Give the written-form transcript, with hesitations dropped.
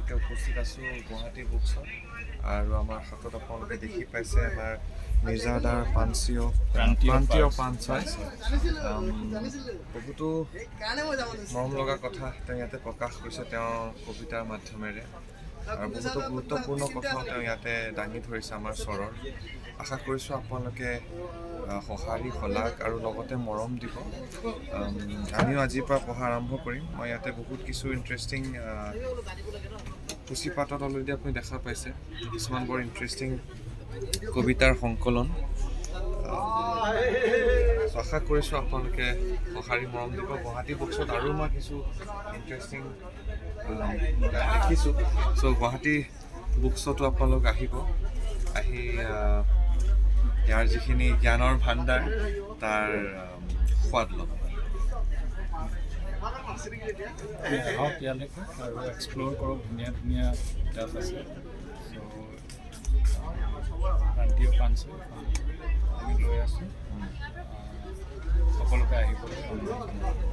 আপোনালোকে উপস্থিত আছোঁ গুৱাহাটী বুক শ্বপ আৰু আমাৰ হাতত আপোনালোকে দেখি পাইছে আমাৰ মিৰ্জাদাৰ প্ৰান্তীয় পাঞ্চ হয়। বহুতো মৰম লগা কথা তেওঁ ইয়াতে প্ৰকাশ কৰিছে তেওঁৰ কবিতাৰ মাধ্যমেৰে আৰু বহুতো গুৰুত্বপূৰ্ণ কথাও তেওঁ ইয়াতে দাঙি ধৰিছে আমাৰ স্বৰৰ। আশা কৰিছোঁ আপোনালোকে সঁহাৰি শলাগ আৰু লগতে মৰম দিব। আমিও আজিৰ পৰা পঢ়া আৰম্ভ কৰিম। মই ইয়াতে বহুত কিছু ইণ্টাৰেষ্টিং সূচীপাতত অলৰেডি আপুনি দেখা পাইছে কিছুমান বৰ ইণ্টাৰেষ্টিং কবিতাৰ সংকলন। আশা কৰিছোঁ আপোনালোকে সঁহাৰি মৰম দিব। গুৱাহাটী বুক শ্বপত আৰু মই কিছু ইণ্টাৰেষ্টিং দেখিছোঁ। চ' গুৱাহাটী বুক শ্বপতো আপোনালোক আহিব, আহি ইয়াৰ যিখিনি জ্ঞানৰ ভাণ্ডাৰ তাৰ সোৱাদ ল'ব। আহক ইয়ালৈকে আৰু এক্সপ্ল'ৰ কৰক, ধুনীয়া ধুনীয়া কিতাপ আছে। প্ৰান্তীয় পাঞ্চ আমি লৈ আছোঁ, সকলোকে আহিবলৈ অনুৰোধ জনালোঁ।